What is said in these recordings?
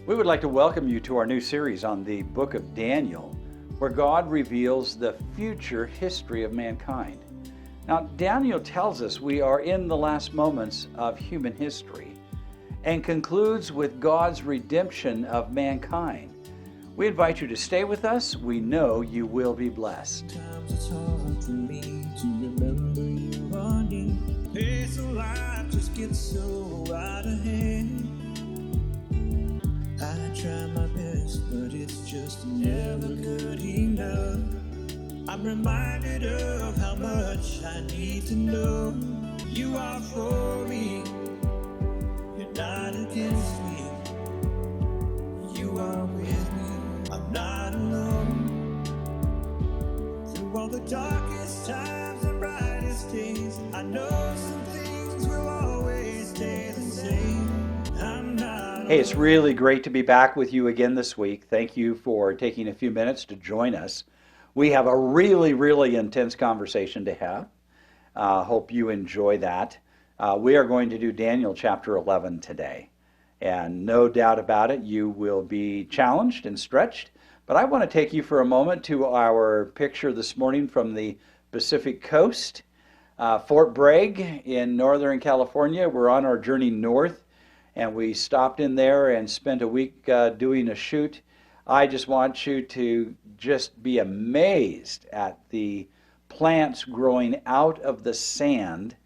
We would like to welcome you to our new series on the book of Daniel, where God reveals the future history of mankind. Now, Daniel tells us we are in the last moments of human history and concludes with God's redemption of mankind. We invite you to stay with us. We know you will be blessed. Sometimes it's hard for me to remember you are near. Pace of life just gets so out of hand. I try my best, but it's just never good enough. I'm reminded of how much I need to know. You are for me, you're not against me. You are with me, I'm not alone. Through all the darkest times and brightest days, I know some things will always stay the same. I'm not Hey, it's really great to be back with you again this week. Thank you for taking a few minutes to join us. We have a really intense conversation to have. Hope you enjoy that. We are going to do Daniel chapter 11 today. And no doubt about it, you will be challenged and stretched. But I want to take you for a moment to our picture this morning from the Pacific Coast, Fort Bragg in Northern California. We're on our journey north, and we stopped in there and spent a week doing a shoot. I just want you to just be amazed at the plants growing out of the sand.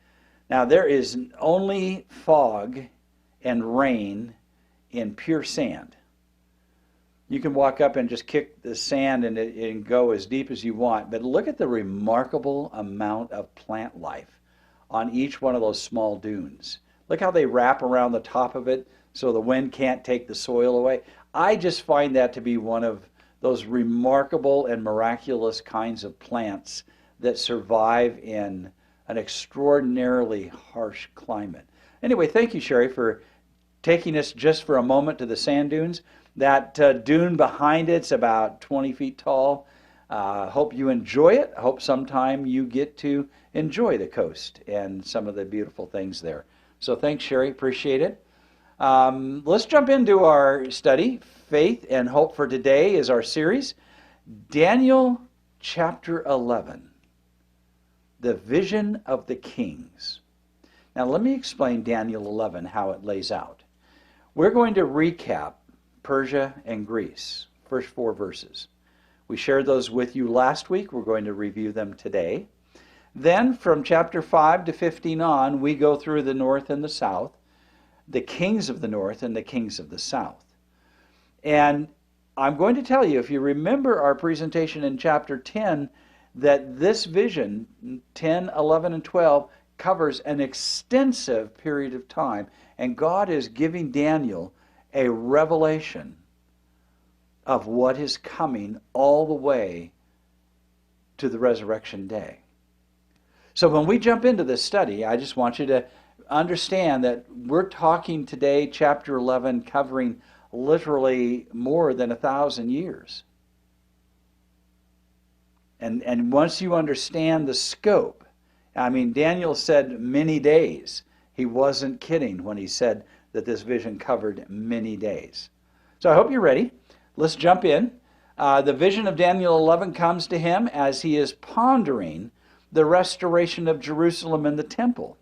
Now, there is only fog and rain in pure sand. You can walk up and just kick the sand and go as deep as you want, but look at the remarkable amount of plant life on each one of those small dunes. Look how they wrap around the top of it so the wind can't take the soil away. I just find that to be one of those remarkable and miraculous kinds of plants that survive in an extraordinarily harsh climate. Anyway, thank you, Sherry, for taking us just for a moment to the sand dunes. That dune behind it's about 20 feet tall. Hope you enjoy it. Hope sometime you get to enjoy the coast and some of the beautiful things there. So thanks, Sherry. Appreciate it. Let's jump into our study. Faith and Hope for Today is our series. Daniel chapter 11, the vision of the kings. Now let me explain Daniel 11, how it lays out. We're going to recap Persia and Greece, first 4 verses. We shared those with you last week. We're going to review them today. Then from chapter 5 to 15 on, we go through the north and the south, the kings of the north and the kings of the south. And I'm going to tell you, if you remember our presentation in chapter 10, that this vision, 10, 11, and 12, covers an extensive period of time. And God is giving Daniel a revelation of what is coming all the way to the resurrection day. So when we jump into this study, I just want you to understand that we're talking today, chapter 11, covering literally more than 1,000 years. And once you understand the scope, I mean, Daniel said many days. He wasn't kidding when he said that this vision covered many days. So I hope you're ready. Let's jump in. The vision of Daniel 11 comes to him as he is pondering the restoration of Jerusalem and the temple.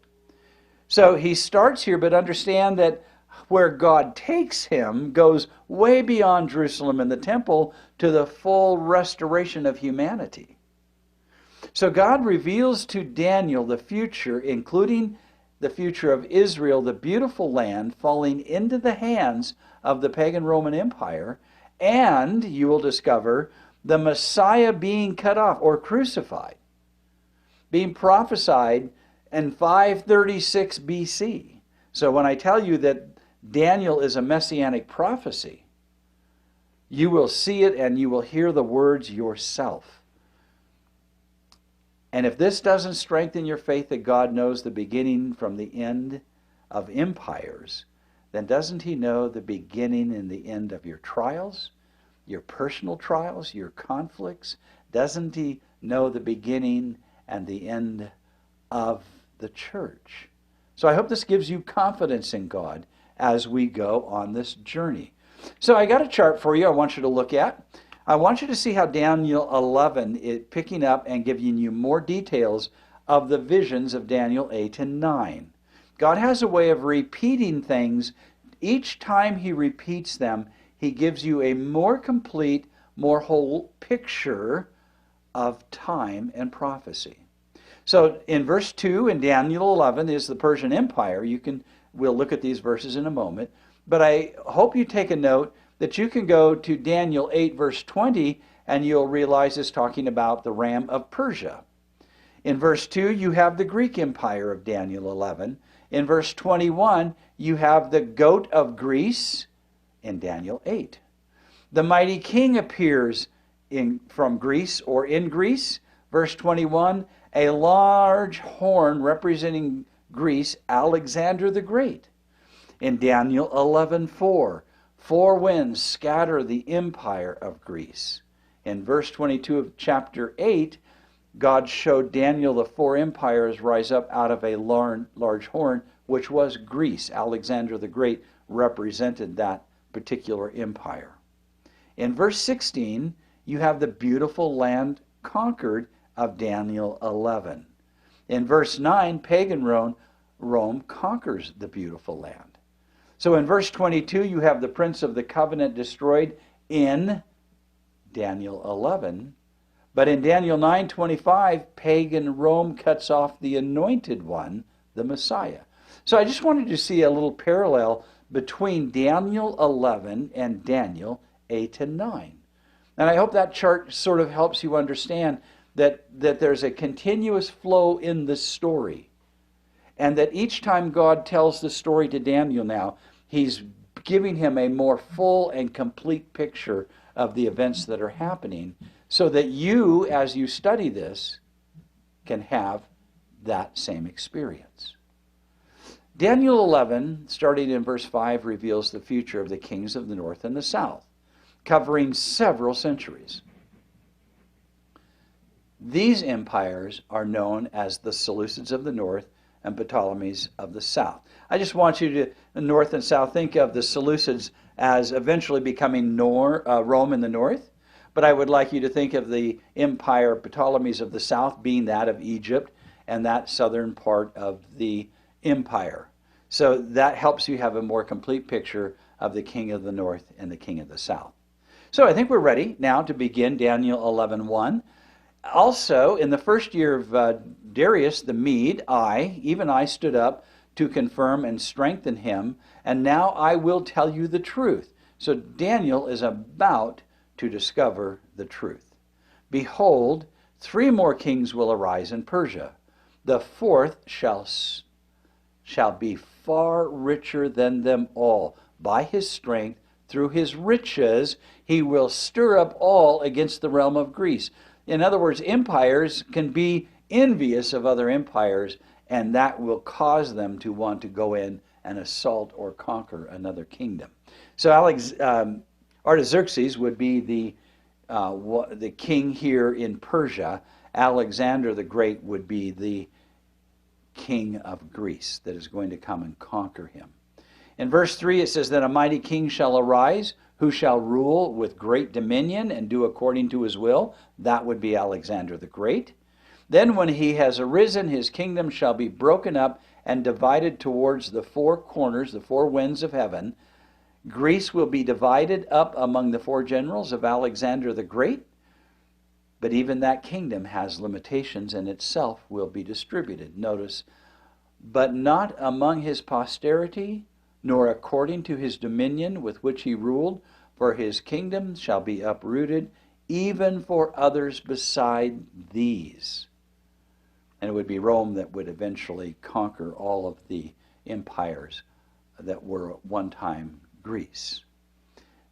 So he starts here, but understand that where God takes him goes way beyond Jerusalem and the temple to the full restoration of humanity. So God reveals to Daniel the future, including the future of Israel, the beautiful land, falling into the hands of the pagan Roman Empire, and you will discover the Messiah being cut off or crucified, being prophesied in 536 BC. So when I tell you that Daniel is a messianic prophecy, you will see it and you will hear the words yourself. And if this doesn't strengthen your faith that God knows the beginning from the end of empires, then doesn't he know the beginning and the end of your trials, your personal trials, your conflicts? Doesn't he know the beginning and the end of the church? So I hope this gives you confidence in God as we go on this journey. So I got a chart for you I want you to look at. I want you to see how Daniel 11 is picking up and giving you more details of the visions of Daniel 8 and 9. God has a way of repeating things. Each time he repeats them, he gives you a more complete, more whole picture of time and prophecy. So in verse 2 in Daniel 11 is the Persian Empire. We'll look at these verses in a moment. But I hope you take a note that you can go to Daniel 8 verse 20 and you'll realize it's talking about the ram of Persia. In verse 2 you have the Greek Empire of Daniel 11. In verse 21 you have the goat of Greece in Daniel 8. The mighty king appears from Greece or in Greece. Verse 21, a large horn representing Greece, Alexander the Great. In Daniel 11:4, four winds scatter the empire of Greece. In verse 22 of chapter 8, God showed Daniel the four empires rise up out of a large horn, which was Greece. Alexander the Great represented that particular empire. In verse 16, you have the beautiful land conquered of Daniel 11. In verse 9, pagan Rome conquers the beautiful land. So in verse 22, you have the prince of the covenant destroyed in Daniel 11. But in Daniel 9:25, pagan Rome cuts off the anointed one, the Messiah. So I just wanted to see a little parallel between Daniel 11 and Daniel 8 and 9. And I hope that chart sort of helps you understand that there's a continuous flow in this story. And that each time God tells the story to Daniel now, he's giving him a more full and complete picture of the events that are happening so that you, as you study this, can have that same experience. Daniel 11, starting in verse 5, reveals the future of the kings of the north and the south, covering several centuries. These empires are known as the Seleucids of the north and Ptolemies of the south. I just want you to, the north and south, think of the Seleucids as eventually becoming Rome in the north, but I would like you to think of the empire Ptolemies of the south being that of Egypt and that southern part of the empire. So that helps you have a more complete picture of the king of the north and the king of the south. So I think we're ready now to begin Daniel 11:1. Also, in the first year of Darius the Mede, even I stood up to confirm and strengthen him, and now I will tell you the truth. So Daniel is about to discover the truth. Behold, 3 more kings will arise in Persia. The fourth shall be far richer than them all. By his strength, through his riches, he will stir up all against the realm of Greece. In other words, empires can be envious of other empires, and that will cause them to want to go in and assault or conquer another kingdom. So Artaxerxes would be the king here in Persia. Alexander the Great would be the king of Greece that is going to come and conquer him. In verse 3 it says that a mighty king shall arise, who shall rule with great dominion and do according to his will. That would be Alexander the Great. Then when he has arisen, his kingdom shall be broken up and divided towards the 4 corners, the 4 winds of heaven. Greece will be divided up among the 4 generals of Alexander the Great. But even that kingdom has limitations and itself will be distributed. Notice, but not among his posterity, nor according to his dominion with which he ruled, for his kingdom shall be uprooted, even for others beside these. And it would be Rome that would eventually conquer all of the empires that were at one time Greece.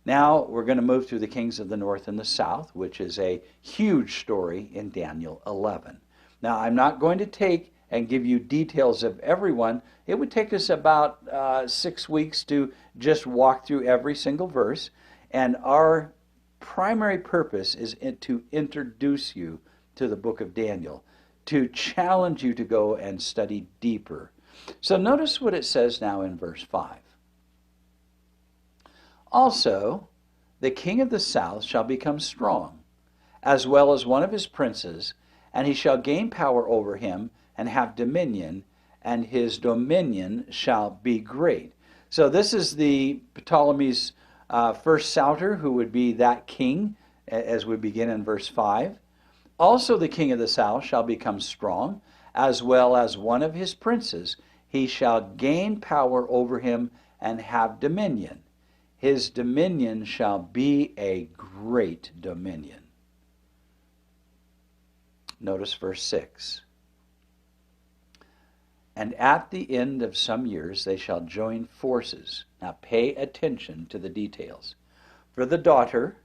Now we're going to move through the kings of the north and the south, which is a huge story in Daniel 11. Now I'm not going to take and give you details of everyone. It would take us about 6 weeks to just walk through every single verse. And our primary purpose is to introduce you to the book of Daniel, to challenge you to go and study deeper. So notice what it says now in verse 5. Also, the king of the south shall become strong, as well as one of his princes, and he shall gain power over him and have dominion, and his dominion shall be great. So this is the Ptolemy's first Souter, who would be that king, as we begin in verse 5. Also the king of the south shall become strong, as well as one of his princes. He shall gain power over him and have dominion. His dominion shall be a great dominion. Notice verse 6. And at the end of some years they shall join forces. Now pay attention to the details. For the daughter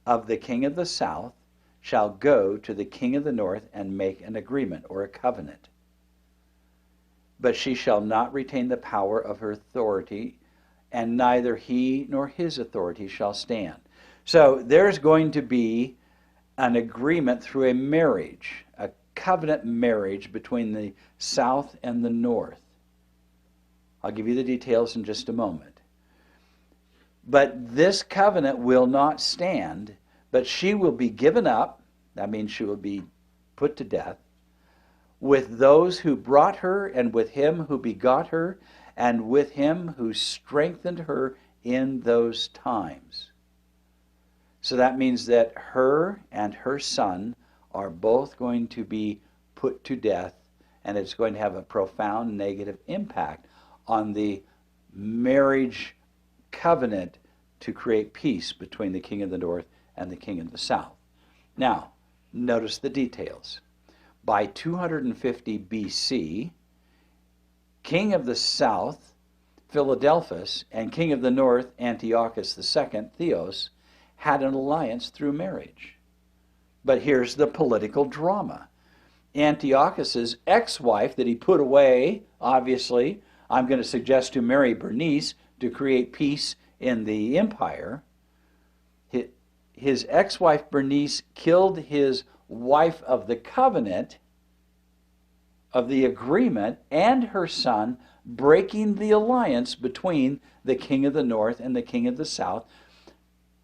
of the king of the south shall go to the king of the north and make an agreement or a covenant. But she shall not retain the power of her authority, and neither he nor his authority shall stand. So there's going to be an agreement through a marriage, a covenant marriage between the south and the north. I'll give you the details in just a moment. But this covenant will not stand, but she will be given up. That means she will be put to death, with those who brought her, and with him who begot her, and with him who strengthened her in those times. So that means that her and her son are both going to be put to death, and it's going to have a profound negative impact on the marriage covenant to create peace between the king of the north and the king of the south. Now, notice the details. By 250 BC, king of the south, Philadelphus, and king of the north, Antiochus II, Theos, had an alliance through marriage. But here's the political drama. Antiochus's ex-wife that he put away, obviously, I'm going to suggest to marry Bernice to create peace in the empire. His ex-wife Bernice killed his wife of the covenant, of the agreement, and her son, breaking the alliance between the king of the north and the king of the south,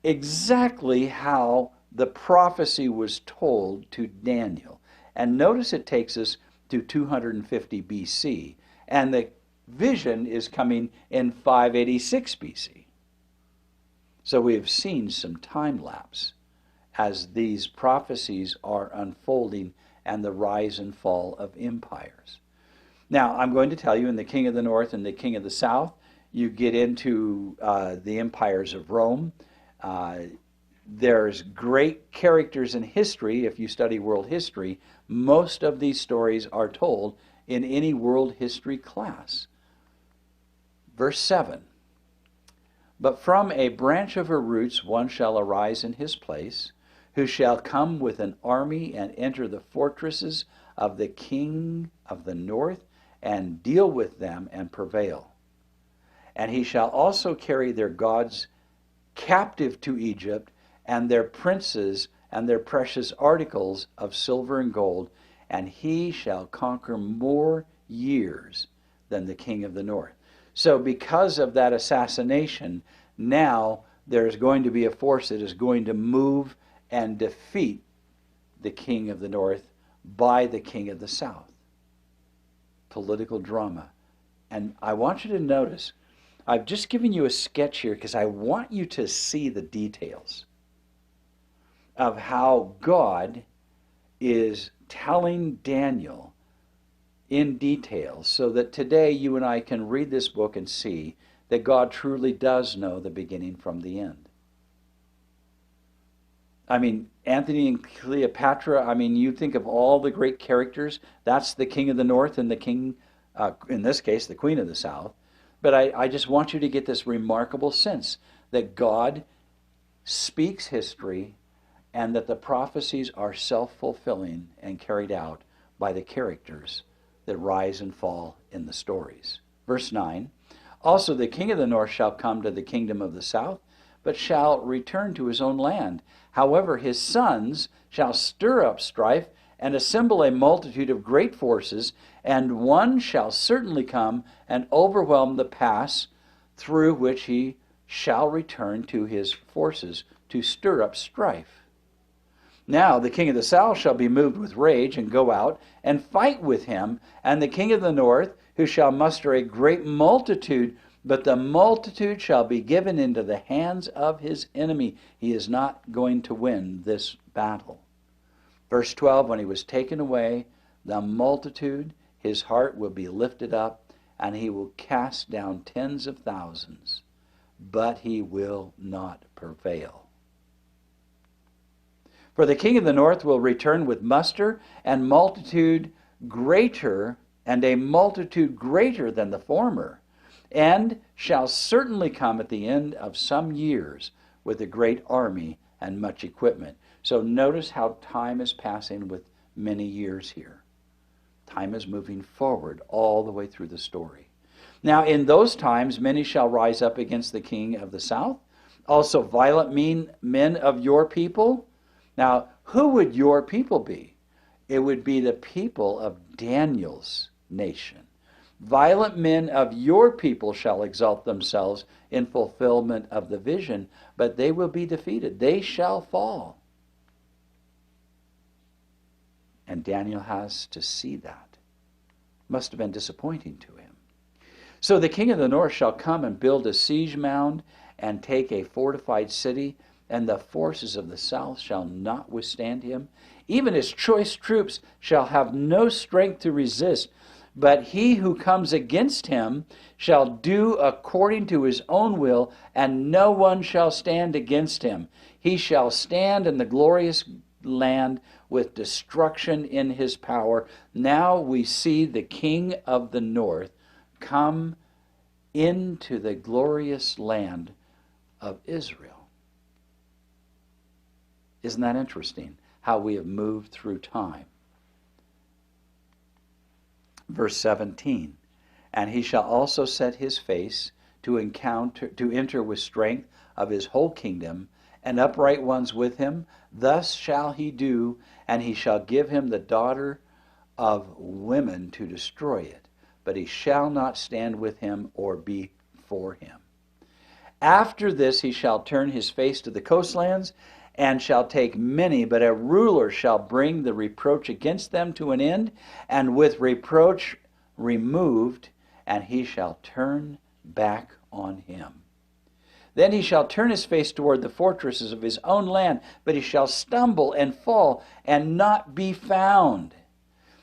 exactly how the prophecy was told to Daniel. And notice it takes us to 250 BC, and the vision is coming in 586 BC. So we have seen some time lapse as these prophecies are unfolding and the rise and fall of empires. Now, I'm going to tell you, in the king of the north and the king of the south, you get into the empires of Rome. There's great characters in history. If you study world history, most of these stories are told in any world history class. Verse 7. But from a branch of her roots one shall arise in his place, who shall come with an army and enter the fortresses of the king of the north, and deal with them and prevail. And he shall also carry their gods captive to Egypt, and their princes and their precious articles of silver and gold, and he shall conquer more years than the king of the north. So because of that assassination, now there's going to be a force that is going to move and defeat the king of the north by the king of the south. Political drama. And I want you to notice, I've just given you a sketch here because I want you to see the details of how God is telling Daniel in detail, so that today you and I can read this book and see that God truly does know the beginning from the end. I mean, Antony and Cleopatra, I mean, you think of all the great characters. That's the king of the north and the king, in this case, the queen of the south. But I just want you to get this remarkable sense that God speaks history and that the prophecies are self-fulfilling and carried out by the characters that rise and fall in the stories. Verse 9, also the king of the north shall come to the kingdom of the south, but shall return to his own land. However, his sons shall stir up strife and assemble a multitude of great forces, and one shall certainly come and overwhelm the pass through which he shall return to his forces to stir up strife. Now the king of the south shall be moved with rage and go out and fight with him, and the king of the north, who shall muster a great multitude, but the multitude shall be given into the hands of his enemy. He is not going to win this battle. Verse 12, when he was taken away, the multitude, his heart will be lifted up, and he will cast down tens of thousands, but he will not prevail. For the king of the north will return with muster and multitude greater, and a multitude greater than the former, and shall certainly come at the end of some years with a great army and much equipment. So notice how time is passing with many years here. Time is moving forward all the way through the story. Now in those times many shall rise up against the king of the south, also violent men of your people. Now, who would your people be? It would be the people of Daniel's nation. Violent men of your people shall exalt themselves in fulfillment of the vision, but they will be defeated. They shall fall. And Daniel has to see that. Must have been disappointing to him. So the king of the north shall come and build a siege mound and take a fortified city, and the forces of the south shall not withstand him. Even his choice troops shall have no strength to resist, but he who comes against him shall do according to his own will, and no one shall stand against him. He shall stand in the glorious land with destruction in his power. Now we see the king of the north come into the glorious land of Israel. Isn't that interesting, how we have moved through time? Verse 17, and he shall also set his face to enter with strength of his whole kingdom, and upright ones with him. Thus shall he do, and he shall give him the daughter of women to destroy it, but he shall not stand with him or be for him. After this he shall turn his face to the coastlands, and shall take many, but a ruler shall bring the reproach against them to an end, and with reproach removed, and he shall turn back on him. Then he shall turn his face toward the fortresses of his own land, but he shall stumble and fall and not be found.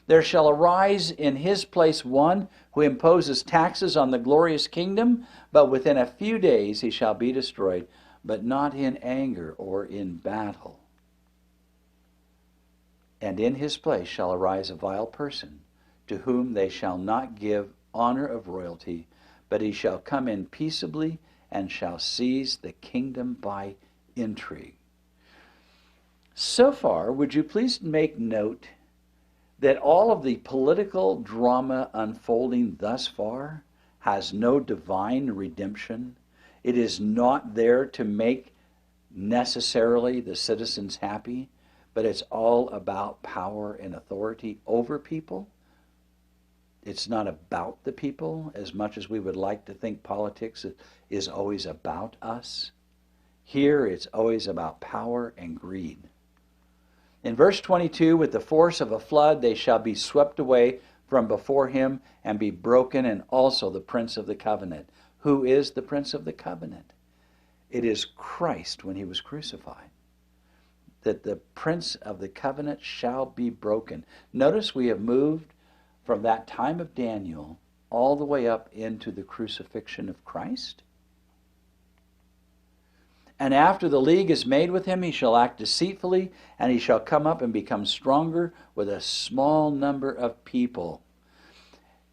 There shall arise in his place one who imposes taxes on the glorious kingdom, but within a few days he shall be destroyed, but not in anger or in battle. And in his place shall arise a vile person, to whom they shall not give honor of royalty, but he shall come in peaceably and shall seize the kingdom by intrigue. So far, would you please make note that all of the political drama unfolding thus far has no divine redemption? It is not there to make necessarily the citizens happy, but it's all about power and authority over people. It's not about the people as much as we would like to think politics is always about us. Here it's always about power and greed. In verse 22, with the force of a flood they shall be swept away from before him and be broken, and also the prince of the covenant. Who is the prince of the covenant? It is Christ when he was crucified. That the prince of the covenant shall be broken. Notice we have moved from that time of Daniel all the way up into the crucifixion of Christ. And after the league is made with him, he shall act deceitfully, and he shall come up and become stronger with a small number of people.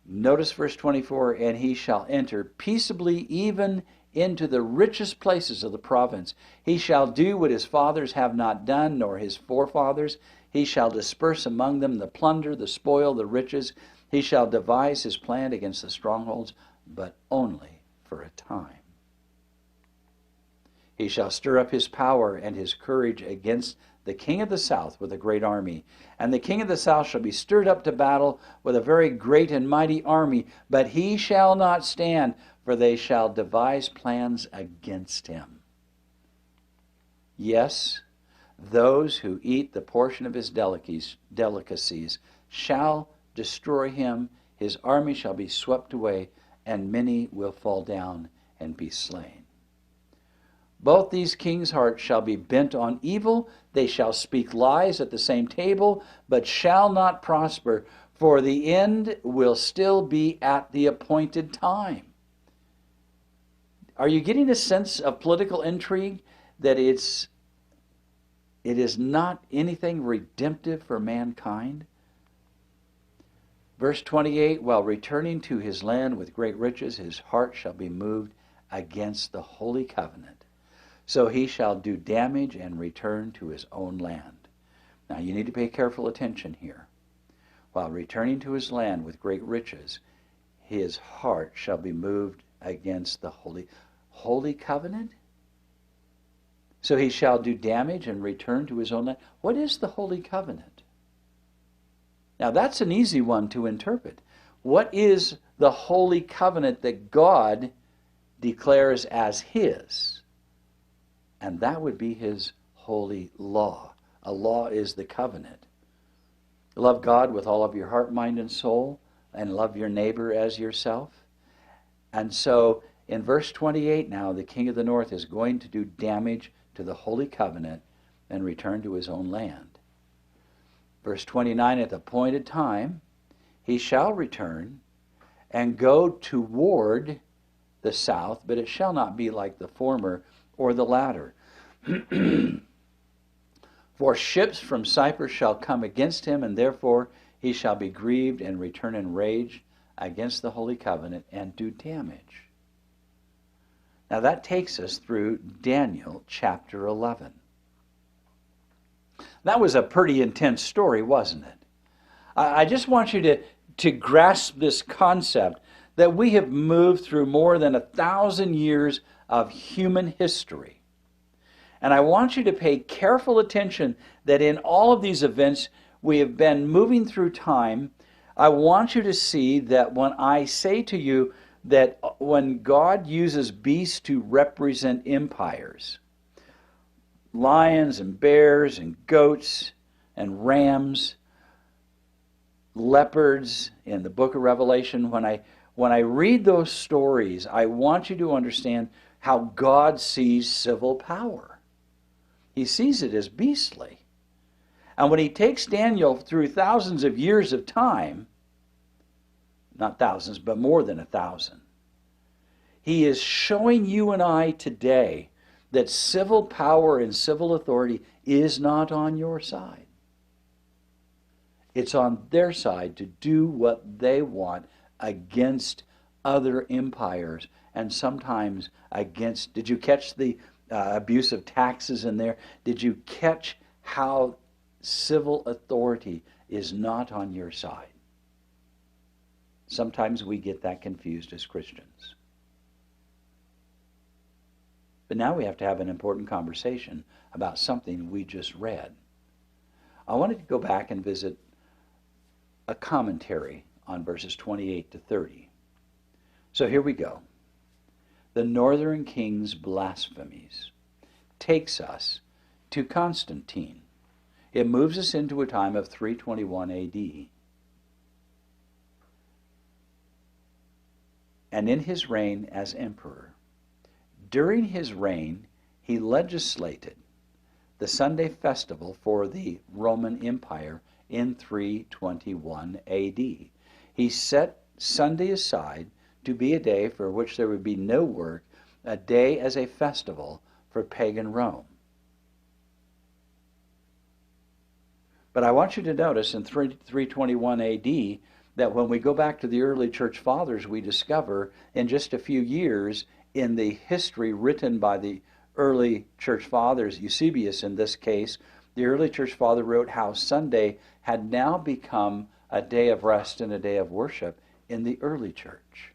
Notice verse 24, and he shall enter peaceably even into the richest places of the province. He shall do what his fathers have not done, nor his forefathers. He shall disperse among them the plunder, the spoil, the riches. He shall devise his plan against the strongholds, but only for a time. He shall stir up his power and his courage against the king of the south with a great army. And the king of the south shall be stirred up to battle with a very great and mighty army, but he shall not stand, for they shall devise plans against him. Yes, those who eat the portion of his delicacies shall destroy him. His army shall be swept away, and many will fall down and be slain. Both these kings' hearts shall be bent on evil. They shall speak lies at the same table, but shall not prosper, for the end will still be at the appointed time. Are you getting a sense of political intrigue, that it is not anything redemptive for mankind? Verse 28, while returning to his land with great riches, his heart shall be moved against the holy covenant. So he shall do damage and return to his own land. Now you need to pay careful attention here. While returning to his land with great riches, his heart shall be moved against the holy covenant. So he shall do damage and return to his own land. What is the holy covenant? Now that's an easy one to interpret. What is the holy covenant that God declares as his? And that would be his holy law. A law is the covenant. Love God with all of your heart, mind, and soul, and love your neighbor as yourself. And so in verse 28 now, the king of the north is going to do damage to the holy covenant and return to his own land. Verse 29, at the appointed time, he shall return and go toward the south, but it shall not be like the former or the latter. For ships from Cyprus shall come against him, and therefore he shall be grieved and return in rage against the holy covenant and do damage. Now that takes us through Daniel chapter 11. That was a pretty intense story, wasn't it? I just want you to grasp this concept that we have moved through more than 1,000 years of human history. And I want you to pay careful attention that in all of these events, we have been moving through time. I want you to see that when I say to you that when God uses beasts to represent empires, lions and bears and goats and rams, leopards in the book of Revelation, when I read those stories, I want you to understand how God sees civil power. He sees it as beastly. And when he takes Daniel through thousands of years of time, not thousands, but more than 1,000, he is showing you and I today that civil power and civil authority is not on your side. It's on their side to do what they want against other empires, and sometimes against, did you catch the abuse of taxes in there? Did you catch how civil authority is not on your side? Sometimes we get that confused as Christians. But now we have to have an important conversation about something we just read. I wanted to go back and visit a commentary on verses 28 to 30. So here we go. The northern king's blasphemies takes us to Constantine. It moves us into a time of 321 AD. And in his reign as emperor, during his reign, he legislated the Sunday festival for the Roman Empire in 321 AD. He set Sunday aside to be a day for which there would be no work, a day as a festival for pagan Rome. But I want you to notice in 321 AD that when we go back to the early church fathers, we discover in just a few years in the history written by the early church fathers, Eusebius in this case, the early church father wrote how Sunday had now become a day of rest and a day of worship in the early church.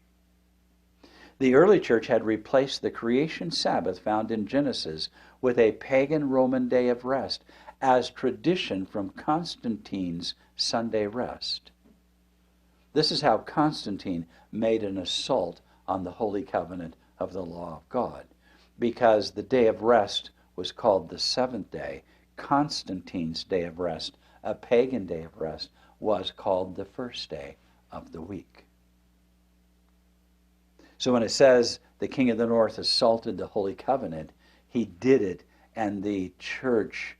The early church had replaced the creation Sabbath found in Genesis with a pagan Roman day of rest as tradition from Constantine's Sunday rest. This is how Constantine made an assault on the holy covenant of the law of God, because the day of rest was called the seventh day. Constantine's day of rest, a pagan day of rest, was called the first day of the week. So when it says the king of the north assaulted the holy covenant, he did it, and the church,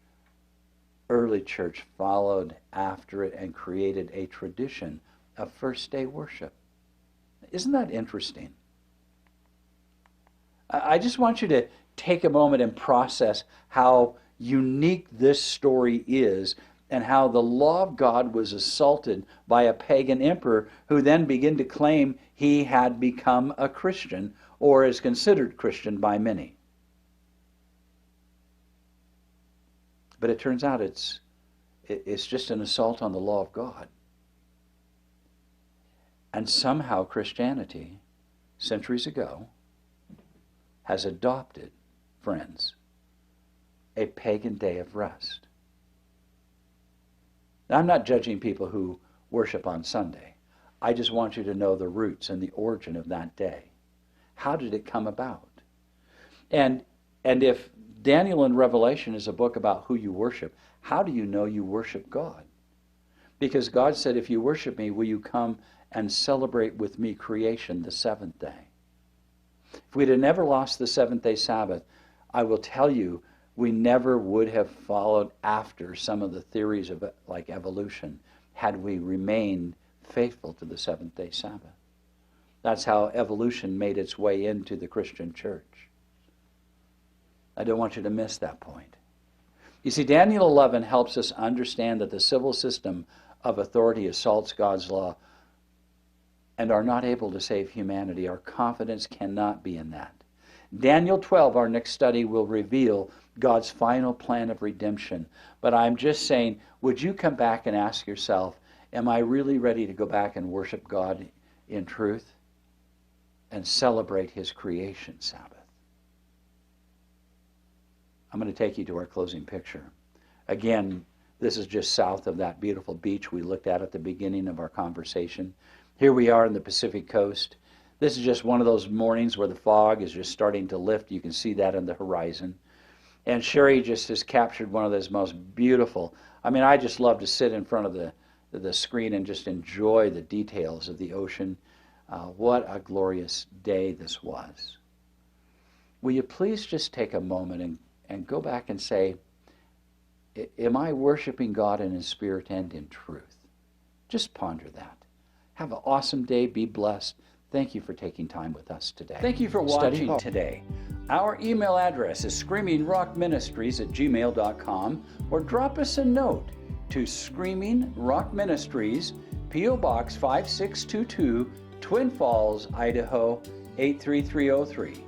early church, followed after it and created a tradition of first day worship. Isn't that interesting? I just want you to take a moment and process how unique this story is, and how the law of God was assaulted by a pagan emperor who then began to claim he had become a Christian, or is considered Christian by many. But it turns out it's just an assault on the law of God. And somehow Christianity, centuries ago, has adopted, friends, a pagan day of rest. Now, I'm not judging people who worship on Sunday. I just want you to know the roots and the origin of that day. How did it come about? And if Daniel and Revelation is a book about who you worship, how do you know you worship God? Because God said, if you worship me, will you come and celebrate with me creation the seventh day? If we'd have never lost the seventh day Sabbath, I will tell you, we never would have followed after some of the theories of like evolution had we remained faithful to the seventh day Sabbath. That's how evolution made its way into the Christian church. I don't want you to miss that point. You see, Daniel 11 helps us understand that the civil system of authority assaults God's law and are not able to save humanity. Our confidence cannot be in that. Daniel 12, our next study, will reveal God's final plan of redemption. But I'm just saying, would you come back and ask yourself, am I really ready to go back and worship God in truth and celebrate his creation Sabbath? I'm going to take you to our closing picture. Again, this is just south of that beautiful beach we looked at the beginning of our conversation. Here we are in the Pacific coast. This is just one of those mornings where the fog is just starting to lift. You can see that on the horizon. And Sherry just has captured one of those most beautiful. I mean, I just love to sit in front of the screen and just enjoy the details of the ocean. What a glorious day this was. Will you please just take a moment and go back and say, am I worshiping God in his spirit and in truth? Just ponder that. Have an awesome day. Be blessed. Thank you for taking time with us today. Thank you for watching today. Our email address is screamingrockministries@gmail.com, or drop us a note to Screaming Rock Ministries, P.O. Box 5622, Twin Falls, Idaho 83303.